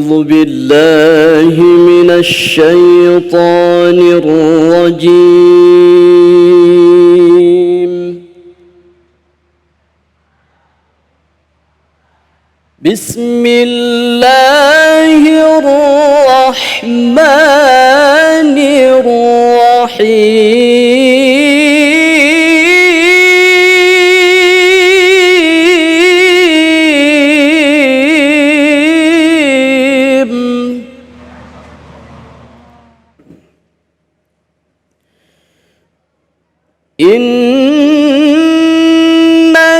أعوذ بالله من الشيطان الرجيم. بسم الله الرحمن الرحيم. إن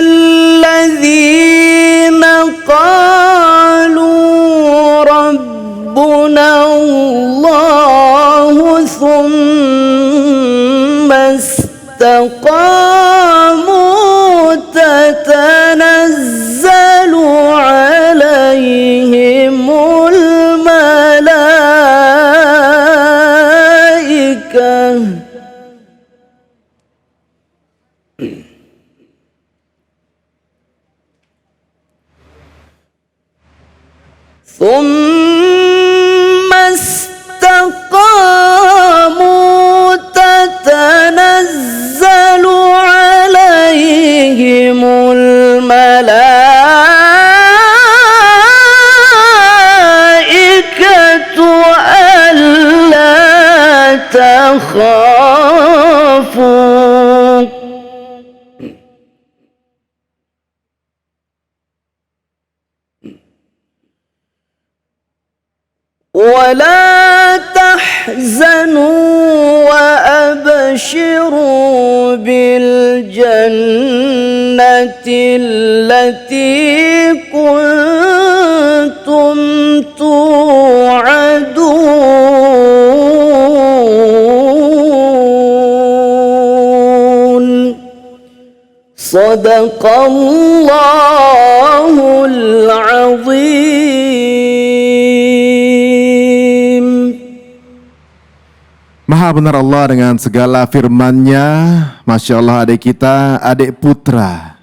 الذين قالوا ربنا الله ثم استقاموا تتنزل عليهم الملائكة ثم استقاموا تتنزل عليهم الملائكة ألا تخافوا ولا تحزنوا وأبشروا بالجنة التي كنتم توعدون. صدق الله العظيم. Maha benar Allah dengan segala firman-Nya. Masya Allah, adik kita, adik putra,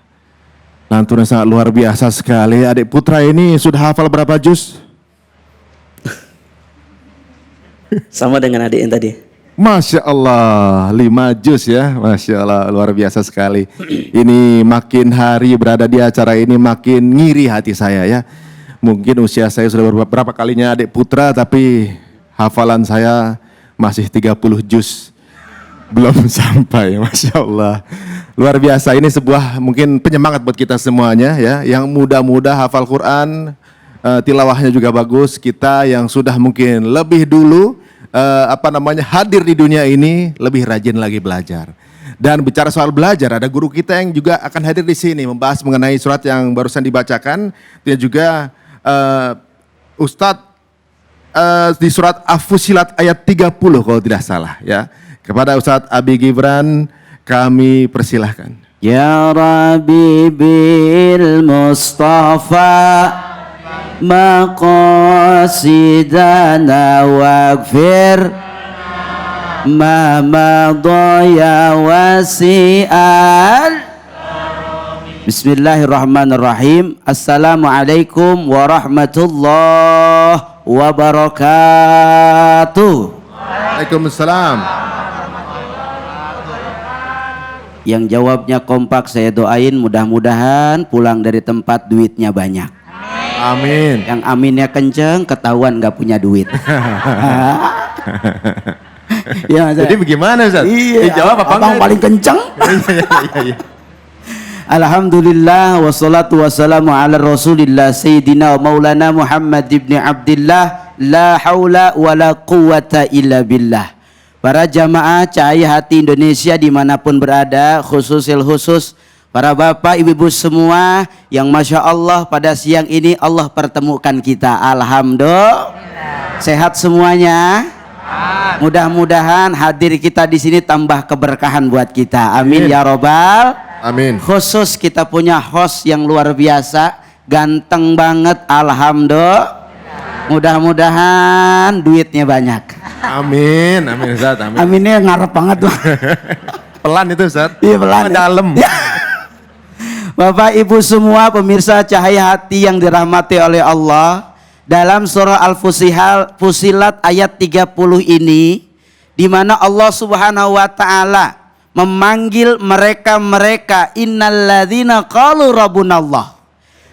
lantunan sangat luar biasa sekali. Adik putra ini sudah hafal berapa juz? Sama dengan adik yang tadi. Masya Allah, 5 juz ya. Masya Allah, luar biasa sekali. Ini makin hari berada di acara ini makin ngiri hati saya ya. Mungkin usia saya sudah berapa kalinya adik putra, tapi hafalan saya masih 30 juz. Belum sampai, Masya Allah. Luar biasa, ini sebuah mungkin penyemangat buat kita semuanya ya. Yang muda-muda hafal Quran, tilawahnya juga bagus. Kita yang sudah mungkin lebih dulu hadir di dunia ini, lebih rajin lagi belajar. Dan bicara soal belajar, ada guru kita yang juga akan hadir di sini membahas mengenai surat yang barusan dibacakan. Dia juga Ustadz di surat As-Fussilat ayat 30 kalau tidak salah ya. Kepada Ustadz Abi Gibran kami persilahkan. Ya Rabbi bil Mustafa maqasidana waghfir ma madaya wasi'al. Bismillahirrahmanirrahim. Assalamualaikum warahmatullahi wabarakatuh. Waalaikumsalam. Yang jawabnya kompak saya doain mudah-mudahan pulang dari tempat duitnya banyak. Amin. Yang aminnya kenceng ketahuan nggak punya duit. Ya, jadi bagaimana Ustaz? Iya, jawab apa abang paling kenceng. Iya. Alhamdulillah wassalatu wassalamu ala rasulillah sayyidina wa maulana Muhammad ibn Abdillah. La haula wa la quwata illa billah. Para jamaah Cahaya Hati Indonesia dimanapun berada, khusus para bapak ibu-ibu semua yang Masya Allah pada siang ini Allah pertemukan kita. Alhamdulillah. Sehat semuanya. Mudah-mudahan hadir kita di sini tambah keberkahan buat kita. Amin ya robbal. Amin. Khusus kita punya host yang luar biasa, ganteng banget. Alhamdulillah. Mudah-mudahan duitnya banyak. Amin, amin Ustaz, amin. Aminnya ngarep banget tuh. Pelan itu Ustaz. Iya pelan. Dalam. Bapak Ibu semua pemirsa Cahaya Hati yang dirahmati oleh Allah, dalam surah Al-Fusilat ayat 30 ini, di mana Allah Subhanahu wa taala memanggil mereka-mereka, innalladzina qalu rabbunallah.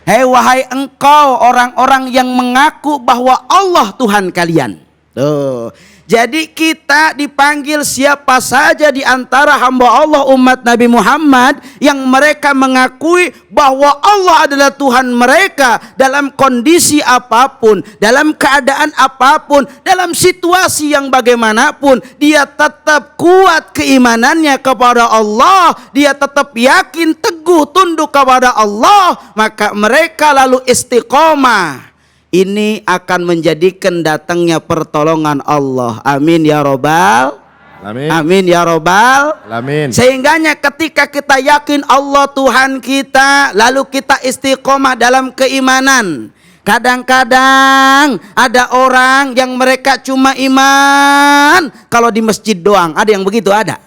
Hei wahai engkau orang-orang yang mengaku bahwa Allah Tuhan kalian. Tuh. Jadi kita dipanggil siapa saja di antara hamba Allah umat Nabi Muhammad yang mereka mengakui bahwa Allah adalah Tuhan mereka dalam kondisi apapun, dalam keadaan apapun, dalam situasi yang bagaimanapun, dia tetap kuat keimanannya kepada Allah, dia tetap yakin teguh tunduk kepada Allah, maka mereka lalu istiqomah. Ini akan menjadikan datangnya pertolongan Allah. Amin ya robbal. Amin. Amin ya robbal. Amin. Sehingganya ketika kita yakin Allah Tuhan kita, lalu kita istiqomah dalam keimanan. Kadang-kadang ada orang yang mereka cuma iman kalau di masjid doang. Ada yang begitu? Ada?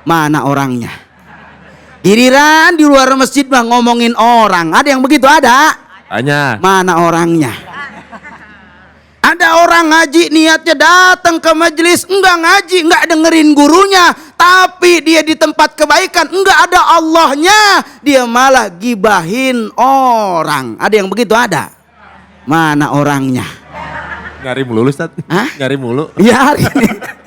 Mana orangnya? Giliran di luar masjid mah ngomongin orang. Ada yang begitu? Ada? Banyak. Mana orangnya? Ada orang ngaji niatnya datang ke majelis, enggak ngaji, enggak dengerin gurunya, tapi dia di tempat kebaikan enggak ada Allahnya, dia malah gibahin orang. Ada yang begitu? Ada? Mana orangnya? Nyari mulu Ustaz. Hah? Nyari mulu. Ya hari ini.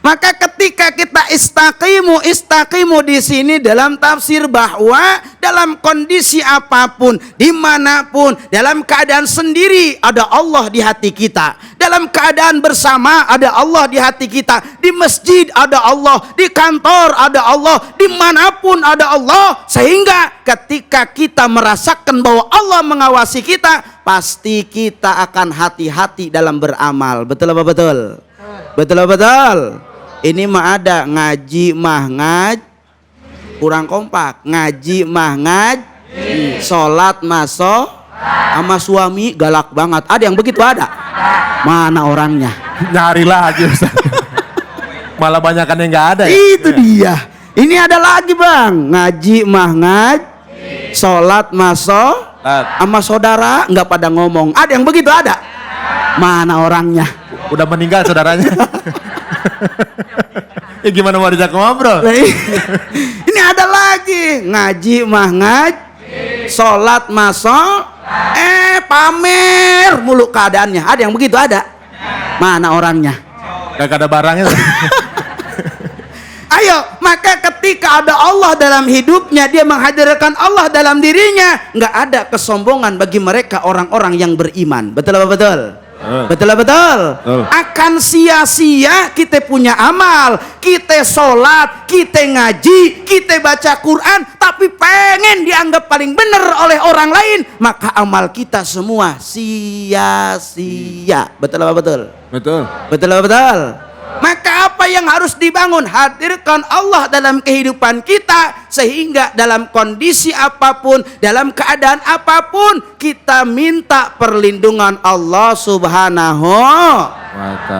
Maka ketika kita istaqimu di sini dalam tafsir bahwa dalam kondisi apapun, dimanapun, dalam keadaan sendiri ada Allah di hati kita, dalam keadaan bersama ada Allah di hati kita, di masjid ada Allah, di kantor ada Allah, dimanapun ada Allah, sehingga ketika kita merasakan bahwa Allah mengawasi kita, pasti kita akan hati-hati dalam beramal. Betul apa betul? Betul apa betul? Ini mah ada ngaji mah kurang kompak. Ngaji mah sholat maso sama suami galak banget. Ada yang begitu? Ada? Mana orangnya? Nyari lagi Ustaz. Malah banyakan yang nggak ada ya. Itu dia. Ini ada lagi bang. Ngaji mah sholat maso sama saudara nggak pada ngomong. Ada yang begitu? Ada? Mana orangnya? Udah meninggal saudaranya. Ya gimana mau diajak ngobrol? Ini ada lagi. Ngaji mah sholat maso pamer mulu keadaannya. Ada yang begitu? Ada? Mana orangnya? Gak ada barangnya. Ayo, maka ketika ada Allah dalam hidupnya, dia menghadirkan Allah dalam dirinya, nggak ada kesombongan bagi mereka orang-orang yang beriman. Betul apa betul? Betul apa betul? Akan sia-sia kita punya amal, kita sholat, kita ngaji, kita baca Quran, tapi pengen dianggap paling benar oleh orang lain, maka amal kita semua sia-sia. Betul apa betul? Betul. Betul apa betul? Maka apa yang harus dibangun? Hadirkan Allah dalam kehidupan kita, sehingga dalam kondisi apapun, dalam keadaan apapun, kita minta perlindungan Allah Subhanahu.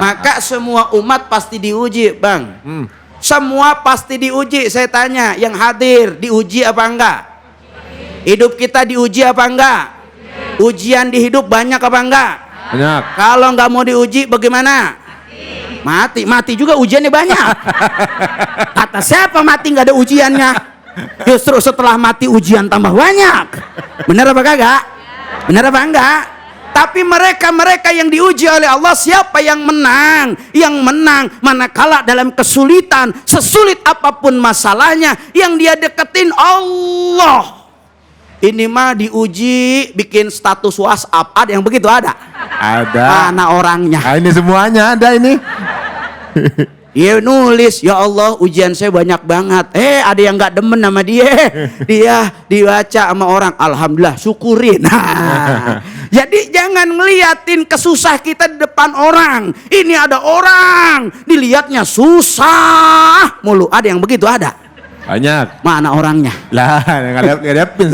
Maka semua umat pasti diuji bang. Semua pasti diuji. Saya tanya yang hadir, diuji apa enggak? Hidup kita diuji apa enggak? Ujian di hidup banyak apa enggak? Banyak. Kalau enggak mau diuji bagaimana? Mati juga ujiannya banyak. Kata siapa mati nggak ada ujiannya? Justru setelah mati ujian tambah banyak. Benar apa kagak? Benar apa enggak? Tapi mereka yang diuji oleh Allah, siapa yang menang? Yang menang manakala dalam kesulitan, sesulit apapun masalahnya, yang dia deketin Allah. Ini mah diuji bikin status WhatsApp. Ada yang begitu? Ada? Ada. Mana orangnya? Nah, ini semuanya ada ini. Dia nulis, ya Allah ujian saya banyak banget. Ada yang nggak demen sama dia. Dia dibaca sama orang, alhamdulillah syukurin. Nah, jadi jangan ngeliatin kesusah kita di depan orang. Ini ada orang dilihatnya susah mulu. Ada yang begitu? Ada? Banyak. Mana orangnya? Lah, nggak ada pin.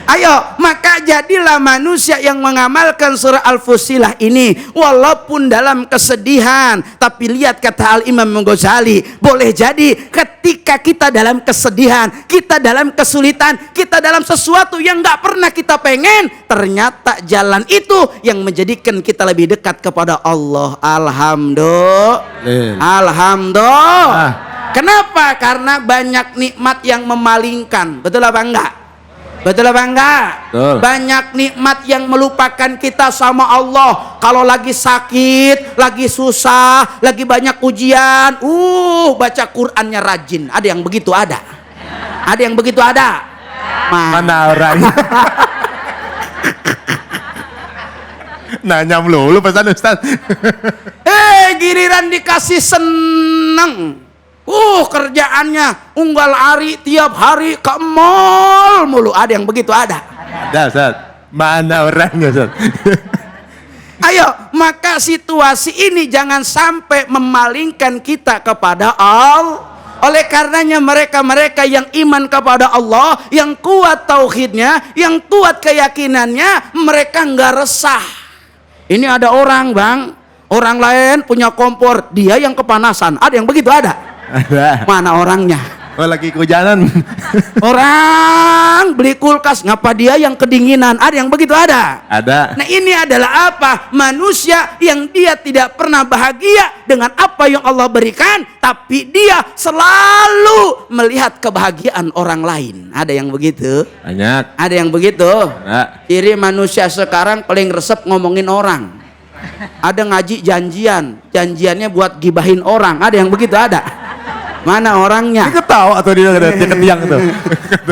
Ayo, maka jadilah manusia yang mengamalkan surah Al-Fussilah ini walaupun dalam kesedihan. Tapi lihat kata Al-Imam Ghazali, boleh jadi ketika kita dalam kesedihan, kita dalam kesulitan, kita dalam sesuatu yang gak pernah kita pengen, ternyata jalan itu yang menjadikan kita lebih dekat kepada Allah. Alhamdulillah. Alhamdulillah. Kenapa? Karena banyak nikmat yang memalingkan. Betul apa enggak? Betul apa enggak? Betul. Banyak nikmat yang melupakan kita sama Allah. Kalau lagi sakit, lagi susah, lagi banyak ujian, baca Qur'annya rajin. Ada yang begitu ada? Ada yang begitu ada? Mana orangnya? Nanya melulu pesan Ustaz. Giliran dikasih seneng. Kerjaannya unggal ari tiap hari ke mall mulu. Ada yang begitu ada? Ada Ustaz. Mana orangnya Ustaz? Ayo, maka situasi ini jangan sampai memalingkan kita kepada Allah. Oleh karenanya mereka-mereka yang iman kepada Allah, yang kuat tauhidnya, yang kuat keyakinannya, mereka nggak resah. Ini ada orang bang, orang lain punya kompor, dia yang kepanasan. Ada yang begitu ada? Ada. Mana orangnya? Oh lagi kehujanan. Orang beli kulkas, ngapa dia yang kedinginan? Ada yang begitu ada? Ada. Nah ini adalah apa? Manusia yang dia tidak pernah bahagia dengan apa yang Allah berikan, tapi dia selalu melihat kebahagiaan orang lain. Ada yang begitu? Banyak. Ada yang begitu? Ada. Ciri manusia sekarang paling resep ngomongin orang. Ada ngaji janjiannya buat gibahin orang. Ada yang begitu ada? Mana orangnya? Dia ketawa atau dia ketiang tuh?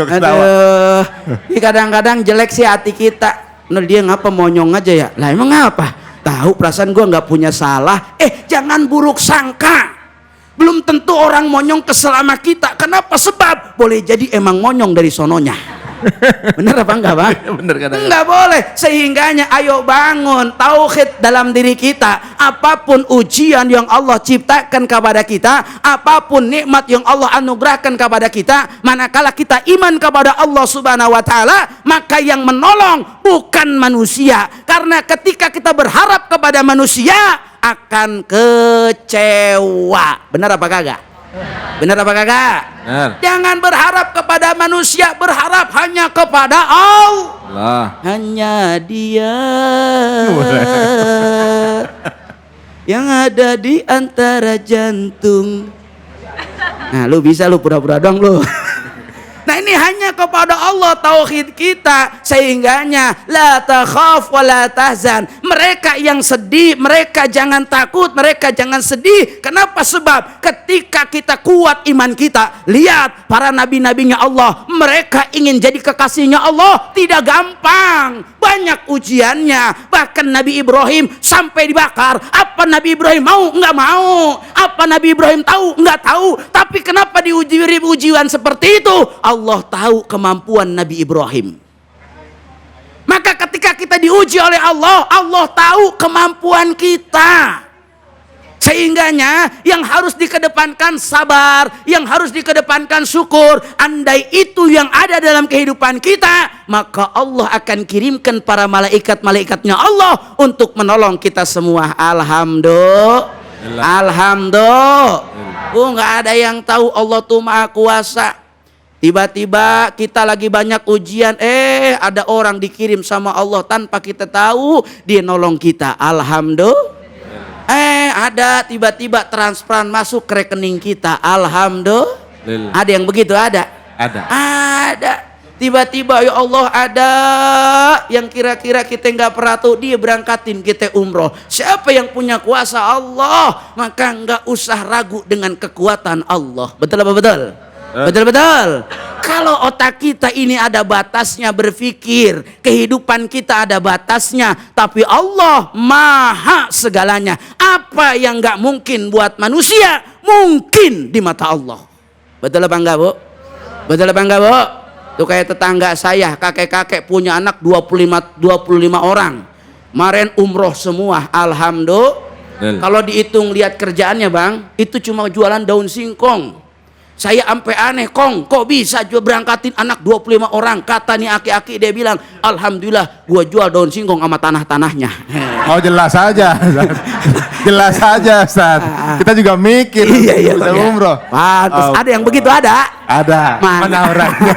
Aduh, ini kadang-kadang jelek sih hati kita. Nah, dia ngapa monyong aja ya? Lah emang apa? Tahu perasaan gua nggak punya salah. Jangan buruk sangka. Belum tentu orang monyong kesel sama kita. Kenapa? Sebab boleh jadi emang monyong dari sononya. Bener apa enggak bang? Bener kadang-kadang. Enggak boleh. Sehingganya ayo bangun tauhid dalam diri kita. Apapun ujian yang Allah ciptakan kepada kita, apapun nikmat yang Allah anugerahkan kepada kita, manakala kita iman kepada Allah Subhanahu wa taala, maka yang menolong bukan manusia. Karena ketika kita berharap kepada manusia akan kecewa. Benar apa kagak? Benar apa kagak? Benar. Jangan berharap kepada manusia, berharap hanya kepada Allah. Hanya Dia yang ada di antara jantung. Nah, lu bisa lu pura-pura dong lu. Nah ini hanya kepada Allah tauhid kita. Sehingganya la takhaf wa la tahzan. Mereka yang sedih, mereka jangan takut, mereka jangan sedih. Kenapa? Sebab ketika kita kuat iman kita, lihat para nabi-nabinya Allah, mereka ingin jadi kekasihnya Allah tidak gampang. Banyak ujiannya. Bahkan Nabi Ibrahim sampai dibakar. Apa Nabi Ibrahim mau? Enggak mau. Apa Nabi Ibrahim tahu? Enggak tahu. Tapi kenapa diuji ujian seperti itu? Allah tahu kemampuan Nabi Ibrahim. Maka ketika kita diuji oleh Allah, Allah tahu kemampuan kita. Sehingganya yang harus dikedepankan sabar, yang harus dikedepankan syukur. Andai itu yang ada dalam kehidupan kita, maka Allah akan kirimkan para malaikat-malaikatnya Allah untuk menolong kita semua. Alhamdulillah. Alhamdulillah. Nggak ada yang tahu Allah tuh maha kuasa. Tiba-tiba kita lagi banyak ujian, ada orang dikirim sama Allah tanpa kita tahu, dia nolong kita. Alhamdulillah. Ada tiba-tiba transferan masuk ke rekening kita. Alhamdulillah. Ada yang begitu? Ada? Ada. Tiba-tiba ya Allah ada yang kira-kira kita nggak pernah tahu, dia berangkatin kita umroh. Siapa yang punya kuasa? Allah. Maka nggak usah ragu dengan kekuatan Allah. Betul apa betul? Betul-betul. Kalau otak kita ini ada batasnya berpikir, kehidupan kita ada batasnya, tapi Allah maha segalanya. Apa yang gak mungkin buat manusia, mungkin di mata Allah. Betul apa enggak bu? Betul apa enggak bu? Itu kayak tetangga saya, kakek-kakek punya anak 25 orang. Kemarin umroh semua, alhamdulillah. Kalau dihitung lihat kerjaannya bang, itu cuma jualan daun singkong. Saya ampe aneh, Kong, kok bisa jual berangkatin anak 25 orang? Kata nih aki-aki, dia bilang, alhamdulillah gua jual daun singkong sama tanah-tanahnya. Oh jelas aja, jelas aja Ustaz. Kita juga mikir. Iya, Ustaz Bang, ya. umroh. Pantes, ada yang begitu ada. Ada. Mana orangnya?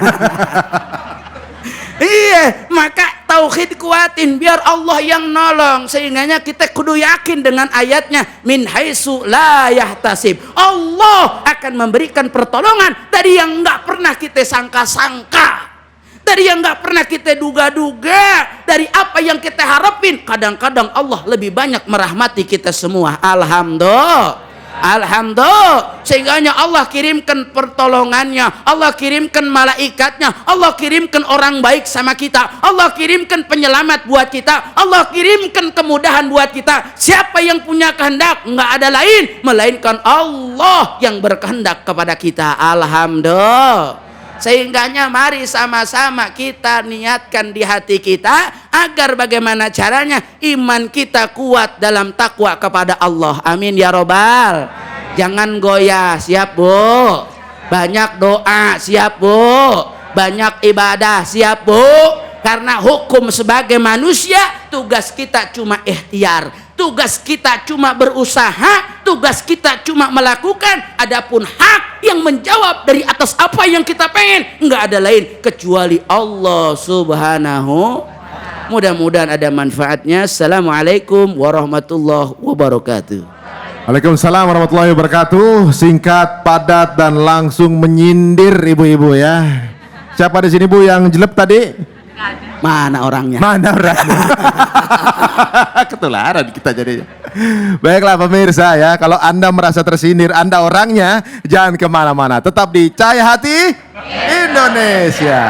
Iya, maka tauhid kuatin biar Allah yang nolong, sehingganya kita kudu yakin dengan ayatnya min haitsu la yahtasib. Allah akan memberikan pertolongan dari yang nggak pernah kita sangka-sangka, dari yang nggak pernah kita duga-duga, dari apa yang kita harapin. Kadang-kadang Allah lebih banyak merahmati kita semua. Alhamdulillah. Alhamdulillah, sehingganya Allah kirimkan pertolongannya, Allah kirimkan malaikatnya, Allah kirimkan orang baik sama kita, Allah kirimkan penyelamat buat kita, Allah kirimkan kemudahan buat kita. Siapa yang punya kehendak? Nggak ada lain melainkan Allah yang berkehendak kepada kita. Alhamdulillah. Sehingganya mari sama-sama kita niatkan di hati kita agar bagaimana caranya iman kita kuat dalam takwa kepada Allah. Amin ya robbal. Jangan goyah, siap Bu. Banyak doa, siap Bu. Banyak ibadah, siap Bu. Karena hukum sebagai manusia, tugas kita cuma ikhtiar, tugas kita cuma berusaha, tugas kita cuma melakukan. Adapun hak yang menjawab dari atas apa yang kita pengen, nggak ada lain kecuali Allah Subhanahu. Mudah-mudahan ada manfaatnya. Assalamualaikum warahmatullahi wabarakatuh. Waalaikumsalam warahmatullahi wabarakatuh. Singkat, padat, dan langsung menyindir ibu-ibu ya. Siapa di sini Bu yang jelek tadi? Mana orangnya? Mana orangnya? Ketularan kita jadinya. Baiklah pemirsa ya, kalau Anda merasa tersindir, Anda orangnya, jangan kemana-mana. Tetap di Cahaya Hati Indonesia.